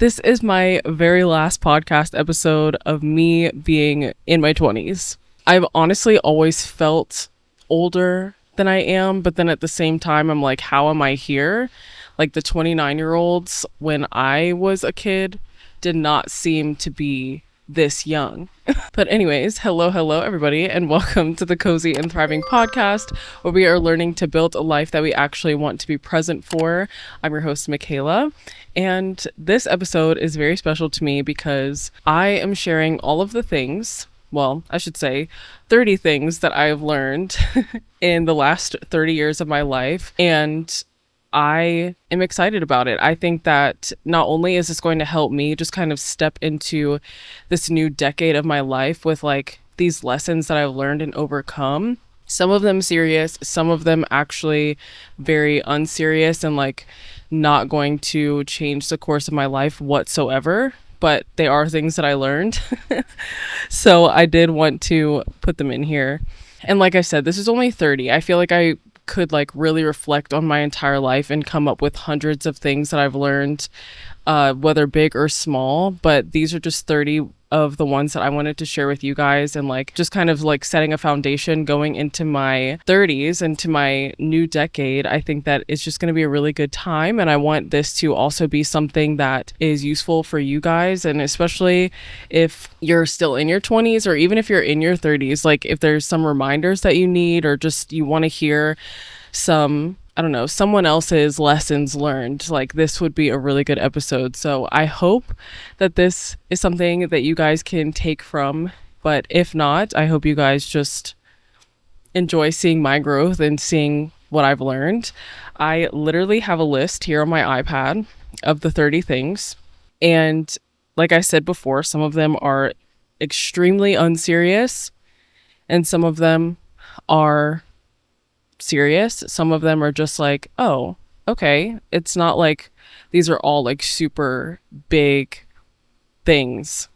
This is my very last podcast episode of me being in my 20s. I've honestly always felt older than I am, but then at the same time, I'm like, how am I here? Like the 29-year-olds when I was a kid did not seem to be this young. But anyways, hello everybody, and welcome to the Cozy and Thriving podcast, where we are learning to build a life that we actually want to be present for. I'm your host, Michaela, and this episode is very special to me because I am sharing all of the things, well, I should say 30 things that I've learned in the last 30 years of my life, and I am excited about it. I think that not only is this going to help me just kind of step into this new decade of my life with like these lessons that I've learned and overcome, some of them serious, some of them actually very unserious and like not going to change the course of my life whatsoever, but they are things that I learned. So I did want to put them in here. And like I said, this is only 30. I feel like I could like really reflect on my entire life and come up with hundreds of things that I've learned, whether big or small, but these are just 30 of the ones that I wanted to share with you guys, and like just kind of like setting a foundation going into my 30s and to my new decade. I think that it's just going to be a really good time, and I want this to also be something that is useful for you guys, and especially if you're still in your 20s or even if you're in your 30s, like if there's some reminders that you need or just you want to hear some, I don't know, someone else's lessons learned, like this would be a really good episode. So I hope that this is something that you guys can take from, but if not, I hope you guys just enjoy seeing my growth and seeing what I've learned. I literally have a list here on my iPad of the 30 things. And like I said before, some of them are extremely unserious and some of them are serious. Some of them are just like, oh, okay. It's not like these are all like super big things,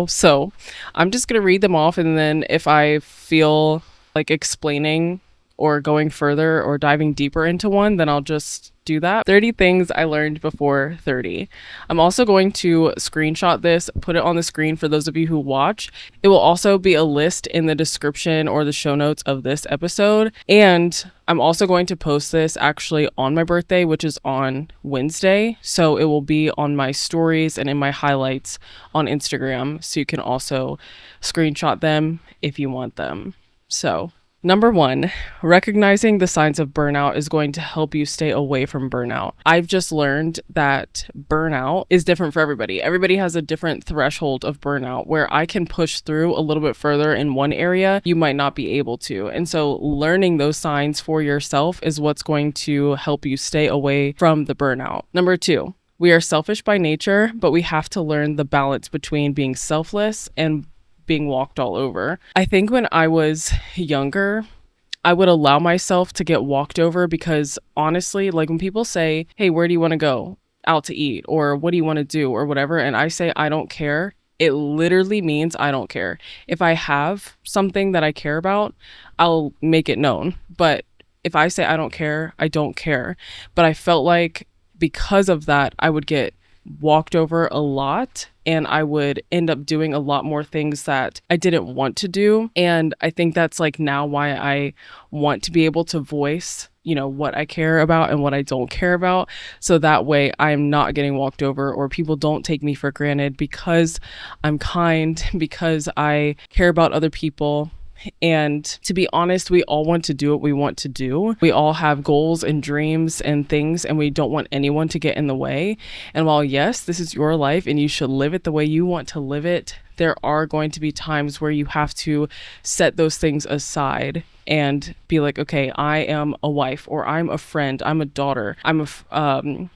so I'm just gonna read them off, and then if I feel like explaining or going further or diving deeper into one, then I'll just do that. 30 things I learned before 30. I'm also going to screenshot this, put it on the screen for those of you who watch. It will also be a list in the description or the show notes of this episode. And I'm also going to post this actually on my birthday, which is on Wednesday. So it will be on my stories and in my highlights on Instagram. So you can also screenshot them if you want them. So number 1, recognizing the signs of burnout is going to help you stay away from burnout. I've just learned that burnout is different for everybody. Everybody has a different threshold of burnout where I can push through a little bit further in one area, you might not be able to. And so learning those signs for yourself is what's going to help you stay away from the burnout. Number 2, we are selfish by nature, but we have to learn the balance between being selfless and being walked all over. I think when I was younger, I would allow myself to get walked over because honestly, like when people say, hey, where do you want to go out to eat? Or what do you want to do? Or whatever. And I say, I don't care. It literally means I don't care. If I have something that I care about, I'll make it known. But if I say I don't care, I don't care. But I felt like because of that, I would get walked over a lot and I would end up doing a lot more things that I didn't want to do. And I think that's like now why I want to be able to voice, what I care about and what I don't care about. So that way I'm not getting walked over or people don't take me for granted because I'm kind, because I care about other people. And to be honest, we all want to do what we want to do. We all have goals and dreams and things, and we don't want anyone to get in the way. And while yes, this is your life and you should live it the way you want to live it, there are going to be times where you have to set those things aside and be like, okay, I am a wife, or I'm a friend, I'm a daughter, I'm a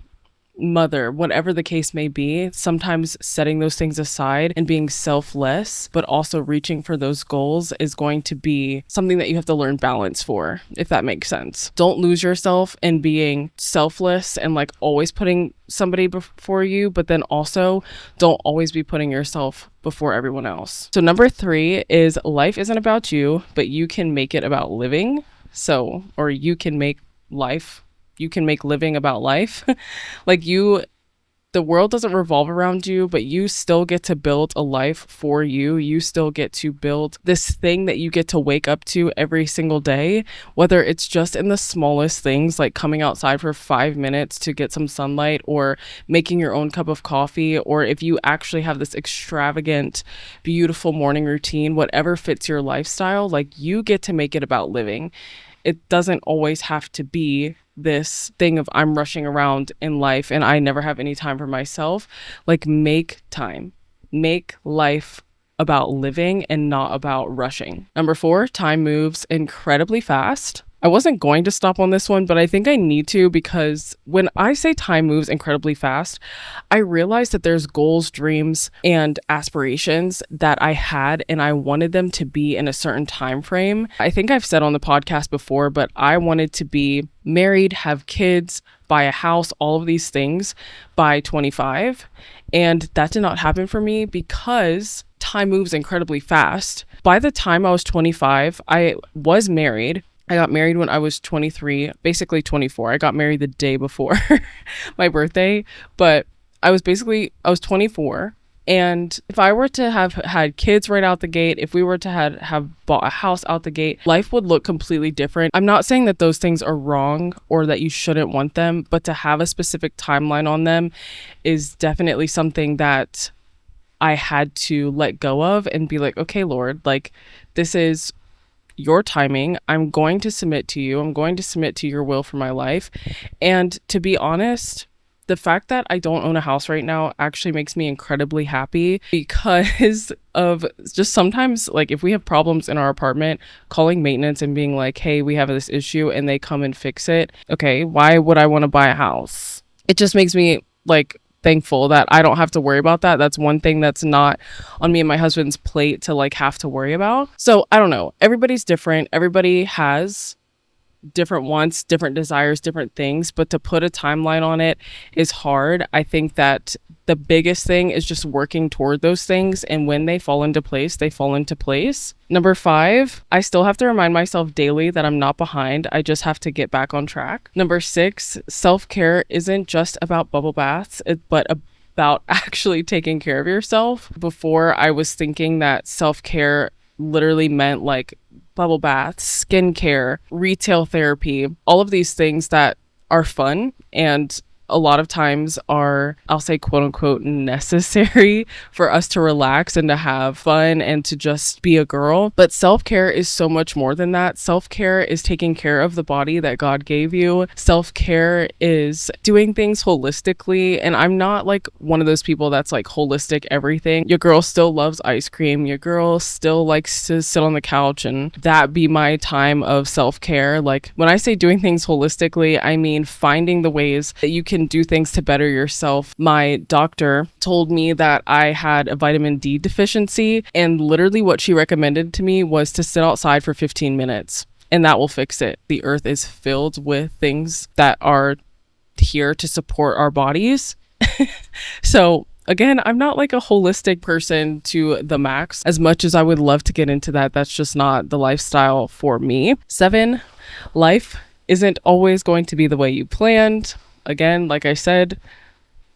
mother, whatever the case may be. Sometimes setting those things aside and being selfless, but also reaching for those goals is going to be something that you have to learn balance for, if that makes sense. Don't lose yourself in being selfless and like always putting somebody before you, but then also don't always be putting yourself before everyone else. So number 3 is life isn't about you, but you can make it about living. Or you can make living about life. Like you The world doesn't revolve around you, but you still get to build a life for you. You still get to build this thing that you get to wake up to every single day, whether it's just in the smallest things like coming outside for 5 minutes to get some sunlight, or making your own cup of coffee, or if you actually have this extravagant, beautiful morning routine, whatever fits your lifestyle, like you get to make it about living. It doesn't always have to be this thing of I'm rushing around in life and I never have any time for myself. Like, make time, make life about living and not about rushing. Number 4, time moves incredibly fast. I wasn't going to stop on this one, but I think I need to, because when I say time moves incredibly fast, I realize that there's goals, dreams, and aspirations that I had, and I wanted them to be in a certain time frame. I think I've said on the podcast before, but I wanted to be married, have kids, buy a house, all of these things by 25. And that did not happen for me because time moves incredibly fast. By the time I was 25, I was married. I got married when I was 23, basically 24. I got married the day before my birthday, but I was 24. And if I were to have had kids right out the gate, if we were to have bought a house out the gate, life would look completely different. I'm not saying that those things are wrong or that you shouldn't want them, but to have a specific timeline on them is definitely something that I had to let go of and be like, okay, Lord, like, this is your timing. I'm going to submit to you. I'm going to submit to your will for my life. And to be honest, the fact that I don't own a house right now actually makes me incredibly happy, because of just sometimes, like, if we have problems in our apartment, calling maintenance and being like, hey, we have this issue, and they come and fix it. Okay, why would I want to buy a house? It just makes me like thankful that I don't have to worry about that. That's one thing that's not on me and my husband's plate to like have to worry about. So I don't know. Everybody's different. Everybody has different wants, different desires, different things, but to put a timeline on it is hard. I think that the biggest thing is just working toward those things, and when they fall into place, they fall into place. Number 5, I still have to remind myself daily that I'm not behind. I just have to get back on track. Number 6, self-care isn't just about bubble baths, but about actually taking care of yourself. Before, I was thinking that self-care literally meant like bubble baths, skincare, retail therapy, all of these things that are fun and a lot of times are, I'll say, quote unquote, necessary for us to relax and to have fun and to just be a girl. But self-care is so much more than that. Self-care is taking care of the body that God gave you. Self-care is doing things holistically. And I'm not like one of those people that's like holistic everything. Your girl still loves ice cream. Your girl still likes to sit on the couch, and that be my time of self-care. Like, when I say doing things holistically, I mean finding the ways that you can do things to better yourself. My doctor told me that I had a vitamin D deficiency, and literally what she recommended to me was to sit outside for 15 minutes, and that will fix it. The earth is filled with things that are here to support our bodies. So again, I'm not like a holistic person to the max. As much as I would love to get into that, that's just not the lifestyle for me. 7, life isn't always going to be the way you planned. Again, like I said,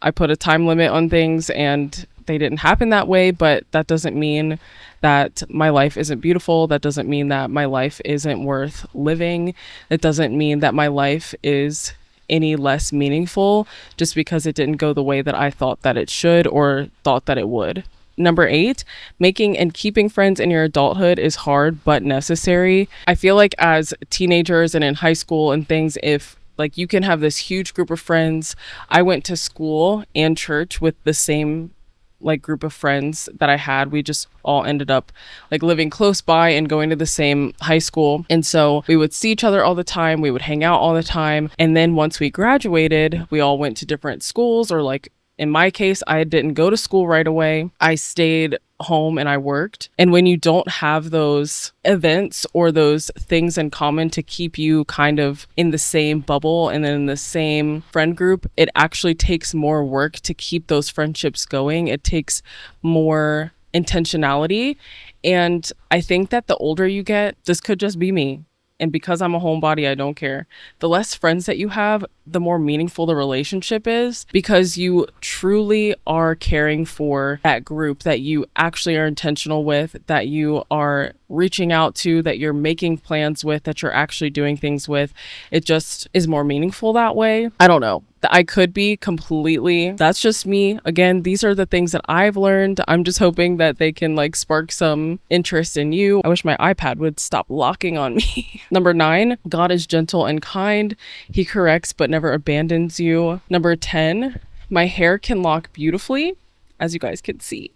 I put a time limit on things and they didn't happen that way, but that doesn't mean that my life isn't beautiful. That doesn't mean that my life isn't worth living. It doesn't mean that my life is any less meaningful just because it didn't go the way that I thought that it should or thought that it would. Number 8, making and keeping friends in your adulthood is hard but necessary. I feel like as teenagers and in high school and things, if like you can have this huge group of friends. I went to school and church with the same like group of friends that I had. We just all ended up like living close by and going to the same high school. And so we would see each other all the time. We would hang out all the time. And then once we graduated, we all went to different schools, or like in my case, I didn't go to school right away. I stayed home and I worked. And when you don't have those events or those things in common to keep you kind of in the same bubble and then in the same friend group, it actually takes more work to keep those friendships going. It takes more intentionality. And I think that the older you get, this could just be me, And because I'm a homebody, I don't care. The less friends that you have, the more meaningful the relationship is, because you truly are caring for that group that you actually are intentional with, that you are reaching out to, that you're making plans with, that you're actually doing things with. It just is more meaningful that way. I don't know. I could be completely, that's just me. Again, these are the things that I've learned. I'm just hoping that they can like spark some interest in you. I wish my iPad would stop locking on me. Number 9, God is gentle and kind. He corrects but never abandons you. Number 10, my hair can lock beautifully, as you guys can see.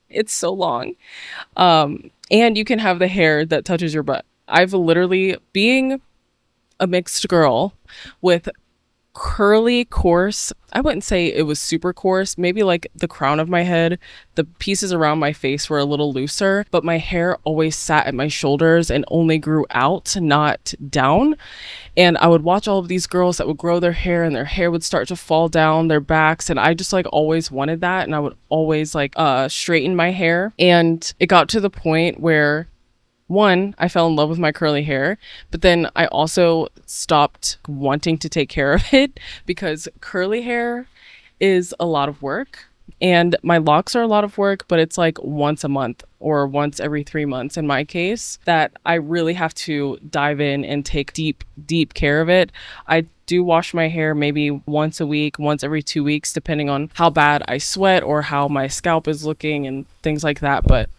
It's so long. And you can have the hair that touches your butt. I've literally, being a mixed girl with curly, coarse, I wouldn't say it was super coarse, maybe like the crown of my head, the pieces around my face were a little looser, but my hair always sat at my shoulders and only grew out, not down. And I would watch all of these girls that would grow their hair and their hair would start to fall down their backs, and I just like always wanted that, and I would always like straighten my hair. And it got to the point where, one, I fell in love with my curly hair, but then I also stopped wanting to take care of it, because curly hair is a lot of work and my locks are a lot of work, but it's like once a month or once every 3 months in my case, that I really have to dive in and take deep care of it. I do wash my hair maybe once a week, once every 2 weeks, depending on how bad I sweat or how my scalp is looking and things like that. But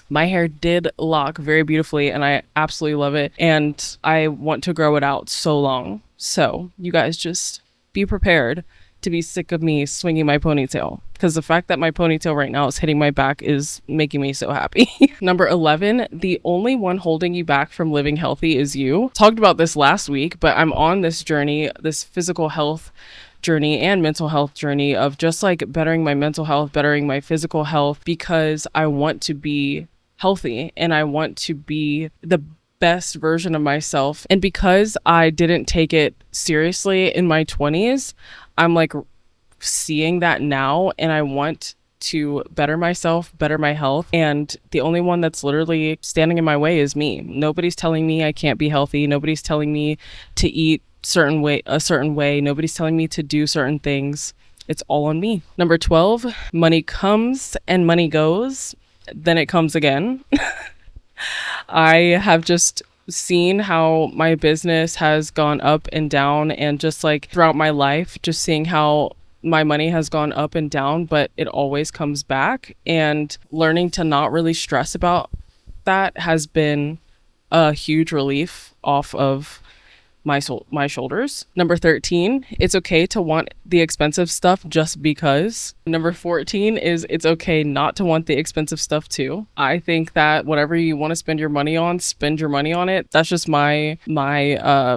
my hair did lock very beautifully and I absolutely love it. And I want to grow it out so long. So you guys just be prepared to be sick of me swinging my ponytail, because the fact that my ponytail right now is hitting my back is making me so happy. Number 11, the only one holding you back from living healthy is you. Talked about this last week, but I'm on this journey, this physical health journey and mental health journey of just like bettering my mental health, bettering my physical health, because I want to be healthy and I want to be the best version of myself. And because I didn't take it seriously in my 20s, I'm like seeing that now, and I want to better myself, better my health. And the only one that's literally standing in my way is me. Nobody's telling me I can't be healthy. Nobody's telling me to eat a certain way. Nobody's telling me to do certain things. It's all on me. Number 12, money comes and money goes, then it comes again. I have just seen how my business has gone up and down, and just like throughout my life, just seeing how my money has gone up and down, but it always comes back. And learning to not really stress about that has been a huge relief off of my shoulders. Number 13, it's okay to want the expensive stuff just because. Number 14 is it's okay not to want the expensive stuff too. I think that whatever you want to spend your money on, spend your money on it. That's just my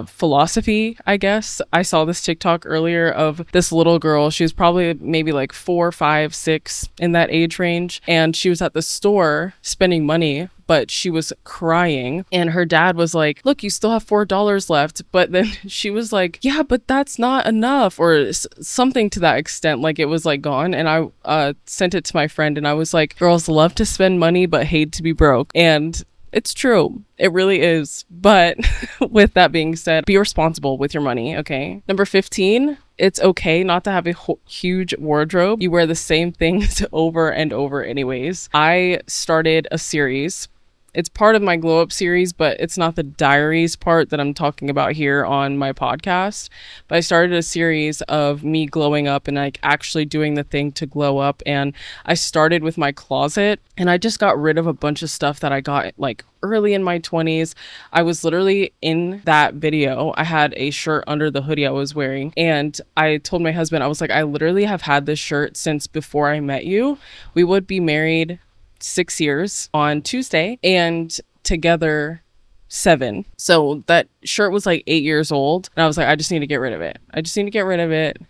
philosophy, I guess. I saw this TikTok earlier of this little girl. She was probably maybe like 4, 5, 6 in that age range, and she was at the store spending money, but she was crying, and her dad was like, look, you still have $4 left. But then she was like, yeah, but that's not enough, or something to that extent. Like it was like gone. And I sent it to my friend, and I was like, girls love to spend money but hate to be broke. And it's true. It really is. But with that being said, be responsible with your money, okay? Number 15, it's okay not to have a huge wardrobe. You wear the same things over and over anyways. I started a series. It's part of my glow up series, but it's not the diaries part that I'm talking about here on my podcast. But I started a series of me glowing up and like actually doing the thing to glow up. And I started with my closet, and I just got rid of a bunch of stuff that I got like early in my 20s. I was literally in that video. I had a shirt under the hoodie I was wearing, and I told my husband, I was like, I literally have had this shirt since before I met you. We would be married 6 years on Tuesday and together 7. So that shirt was like 8 years old, and I was like, I just need to get rid of it.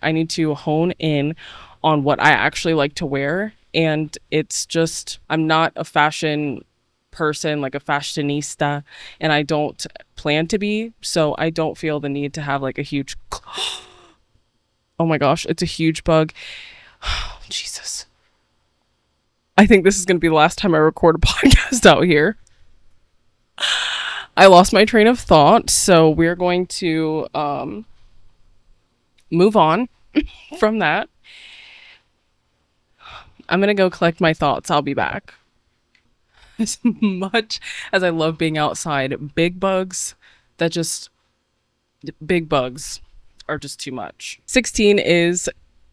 I need to hone in on what I actually like to wear. And it's just, I'm not a fashion person, like a fashionista, and I don't plan to be. So I don't feel the need to have like a huge, oh my gosh, it's a huge bug. Jesus. I think this is going to be the last time I record a podcast out here. I lost my train of thought, so we're going to move on from that. I'm going to go collect my thoughts. I'll be back. As much as I love being outside, big bugs are just too much. 16 is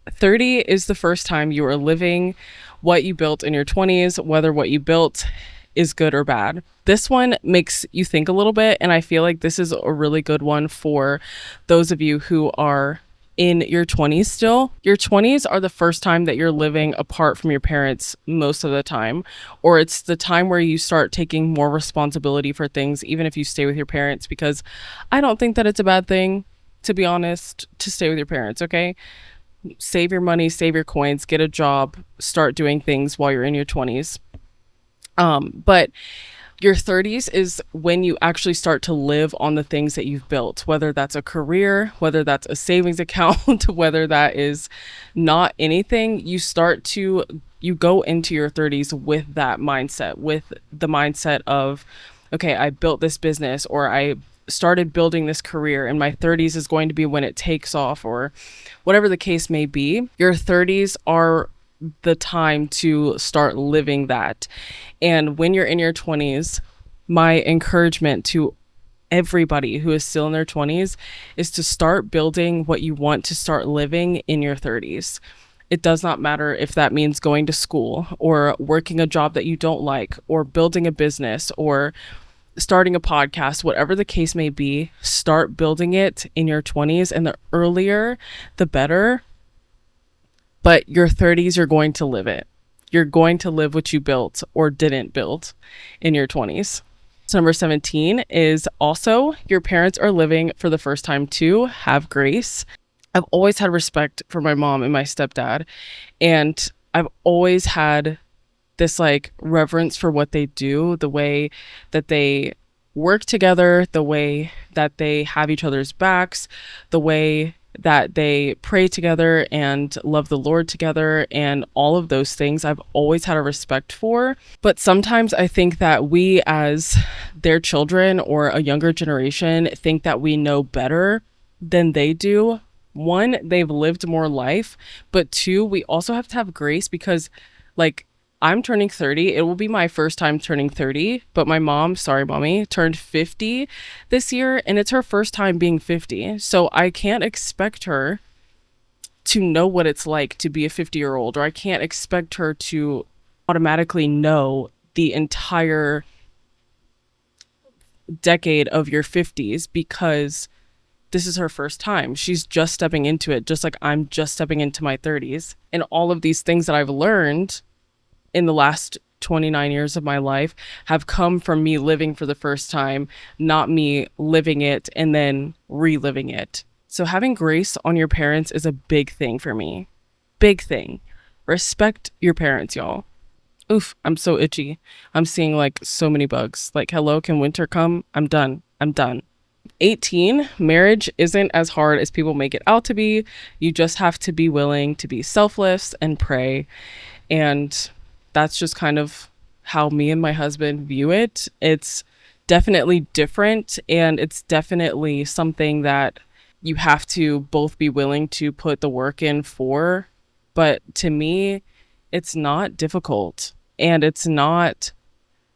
30 is the first time you are living what you built in your 20s, whether what you built is good or bad. This one makes you think a little bit, and I feel like this is a really good one for those of you who are in your 20s still. Your 20s are the first time that you're living apart from your parents most of the time, or it's the time where you start taking more responsibility for things, even if you stay with your parents, because I don't think that it's a bad thing, to be honest, to stay with your parents, okay? Save your money, save your coins, get a job, start doing things while you're in your 20s. But your 30s is when you actually start to live on the things that you've built, whether that's a career, whether that's a savings account, whether that is not anything. You go into your 30s with that mindset, with the mindset of, okay, I built this business, or I started building this career, and my 30s is going to be when it takes off, or whatever the case may be. Your 30s are the time to start living that. And when you're in your 20s, my encouragement to everybody who is still in their 20s is to start building what you want to start living in your 30s. It does not matter if that means going to school, or working a job that you don't like, or building a business, or starting a podcast, whatever the case may be. Start building it in your 20s, and the earlier, the better. But your 30s, you're going to live it. You're going to live what you built or didn't build in your 20s. So number 17 is also your parents are living for the first time too. Have grace. I've always had respect for my mom and my stepdad, and I've always had this like reverence for what they do, the way that they work together, the way that they have each other's backs, the way that they pray together and love the Lord together, and all of those things I've always had a respect for. But sometimes I think that we, as their children or a younger generation, think that we know better than they do. One, they've lived more life, but two, we also have to have grace because, like, I'm turning 30. It will be my first time turning 30, but my mom, sorry, mommy, turned 50 this year, and it's her first time being 50. So I can't expect her to know what it's like to be a 50-year-old, or I can't expect her to automatically know the entire decade of your 50s, because this is her first time. She's just stepping into it, just like I'm just stepping into my 30s. And all of these things that I've learned in the last 29 years of my life have come from me living for the first time, not me living it and then reliving it. So having grace on your parents is a big thing for me. Big thing. Respect your parents, y'all. Oof, I'm so itchy. I'm seeing like so many bugs. Like, hello, can winter come? I'm done. 18, marriage isn't as hard as people make it out to be. You just have to be willing to be selfless and pray. And that's just kind of how me and my husband view it. It's definitely different, and it's definitely something that you have to both be willing to put the work in for. But to me, it's not difficult and it's not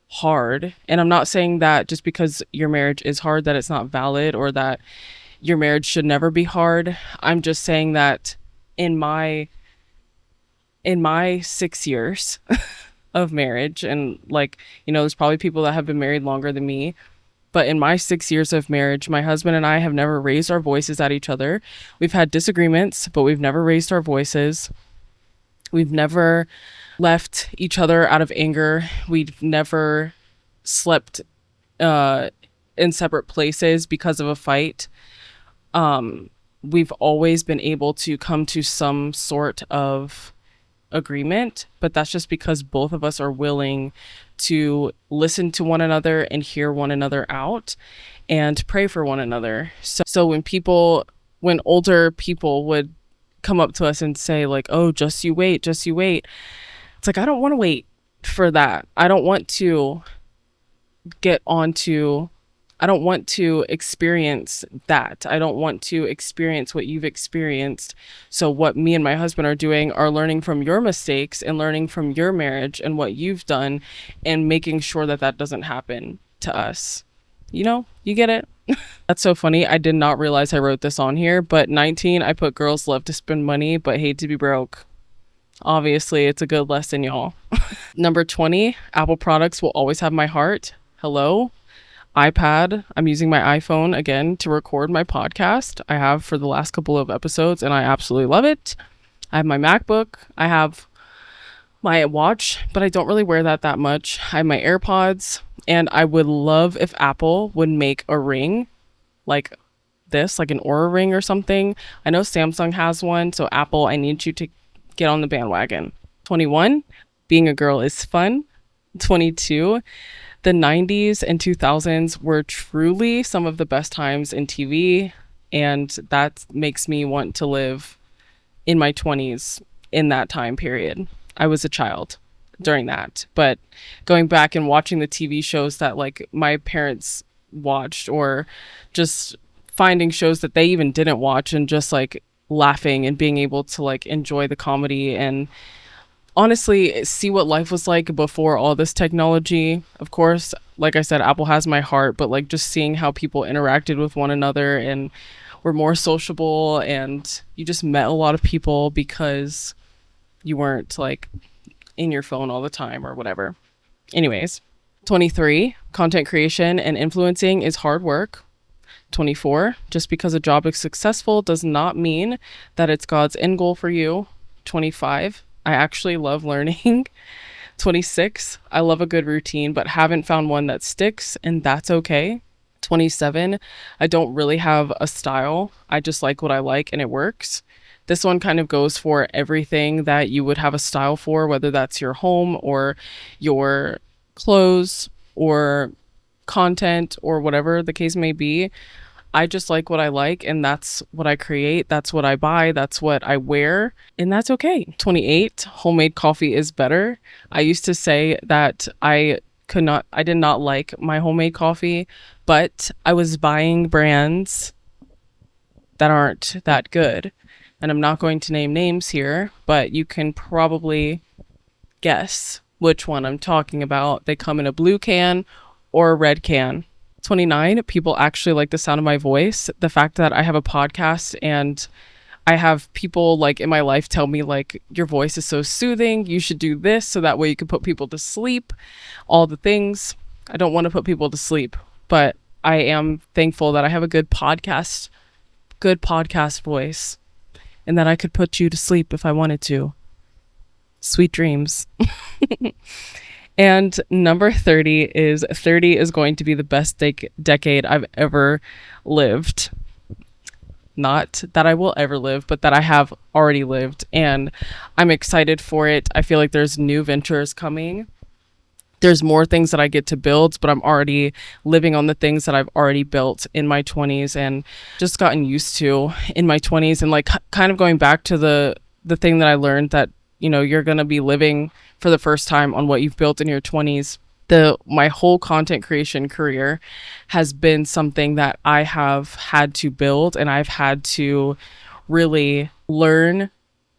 hard. And I'm not saying that just because your marriage is hard that it's not valid, or that your marriage should never be hard. I'm just saying that in my 6 years of marriage, and like, you know, there's probably people that have been married longer than me, but in my 6 years of marriage, my husband and I have never raised our voices at each other. We've had disagreements, but we've never raised our voices. We've never left each other out of anger. We've never slept in separate places because of a fight. We've always been able to come to some sort of agreement, but that's just because both of us are willing to listen to one another and hear one another out and pray for one another. So when older people would come up to us and say like, oh, just you wait. It's like, I don't want to wait for that. I don't want to get onto I don't want to experience that. I don't want to experience what you've experienced. So what me and my husband are doing are learning from your mistakes and learning from your marriage and what you've done and making sure that that doesn't happen to us. You know, you get it? That's so funny. I did not realize I wrote this on here, but 19, I put girls love to spend money but hate to be broke. Obviously, it's a good lesson, y'all. Number 20, Apple products will always have my heart. Hello. iPad. I'm using my iPhone again to record my podcast. I have for the last couple of episodes and I absolutely love it. I have my MacBook. I have my watch, but I don't really wear that much. I have my AirPods, and I would love if Apple would make a ring like this, like an Aura ring or something. I know Samsung has one, so Apple, I need you to get on the bandwagon. 21, being a girl is fun. 22, the 90s and 2000s were truly some of the best times in TV, and that makes me want to live in my 20s in that time period. I was a child during that, but going back and watching the TV shows that like my parents watched, or just finding shows that they even didn't watch and just like laughing and being able to like enjoy the comedy and honestly see what life was like before all this technology. Of course, like I said, Apple has my heart, but like just seeing how people interacted with one another and were more sociable, and you just met a lot of people because you weren't like in your phone all the time or whatever. Anyways, 23, content creation and influencing is hard work. 24, just because a job is successful does not mean that it's God's end goal for you. 25, I actually love learning. 26, I love a good routine, but haven't found one that sticks, and that's okay. 27, I don't really have a style. I just like what I like and it works. This one kind of goes for everything that you would have a style for, whether that's your home or your clothes or content or whatever the case may be. I just like what I like, and that's what I create. That's what I buy. That's what I wear, and that's okay. 28, homemade coffee is better. I used to say that I did not like my homemade coffee, but I was buying brands that aren't that good. And I'm not going to name names here, but you can probably guess which one I'm talking about. They come in a blue can or a red can. 29, people actually like the sound of my voice. The fact that I have a podcast and I have people like in my life tell me like, your voice is so soothing, you should do this so that way you can put people to sleep, all the things. I don't want to put people to sleep, but I am thankful that I have a good podcast voice, and that I could put you to sleep if I wanted to. Sweet dreams. And number 30 is going to be the best decade I've ever lived. Not that I will ever live, but that I have already lived. And I'm excited for it. I feel like there's new ventures coming. There's more things that I get to build, but I'm already living on the things that I've already built in my 20s and just gotten used to in my 20s. And like kind of going back to the thing that I learned, that, you know, you're going to be living for the first time on what you've built in your 20s. My whole content creation career has been something that I have had to build, and I've had to really learn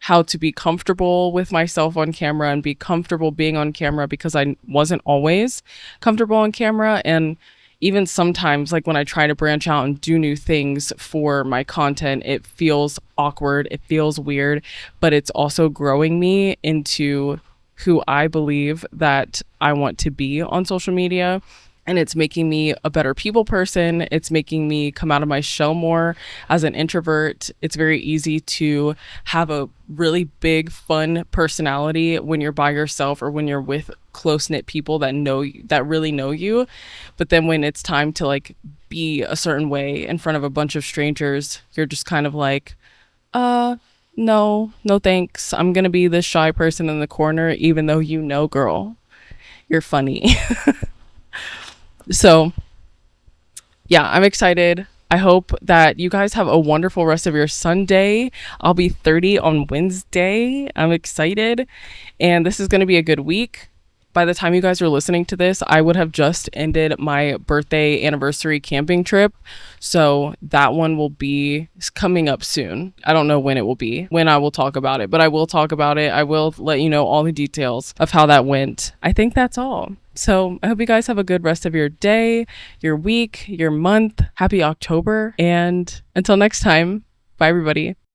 how to be comfortable with myself on camera and be comfortable being on camera, because I wasn't always comfortable on camera. And even sometimes, like when I try to branch out and do new things for my content, it feels awkward, it feels weird, but it's also growing me into who I believe that I want to be on social media. And it's making me a better people person. It's making me come out of my shell more as an introvert. It's very easy to have a really big, fun personality when you're by yourself or when you're with close-knit people that really know you. But then when it's time to like be a certain way in front of a bunch of strangers, you're just kind of like, no thanks. I'm gonna be this shy person in the corner, even though girl, you're funny. So yeah, I'm excited. I hope that you guys have a wonderful rest of your Sunday. I'll be 30 on Wednesday. I'm excited. And this is going to be a good week. By the time you guys are listening to this, I would have just ended my birthday anniversary camping trip. So that one will be coming up soon. I don't know when it will be, when I will talk about it, but I will talk about it. I will let you know all the details of how that went. I think that's all. So I hope you guys have a good rest of your day, your week, your month. Happy October. And until next time, bye everybody.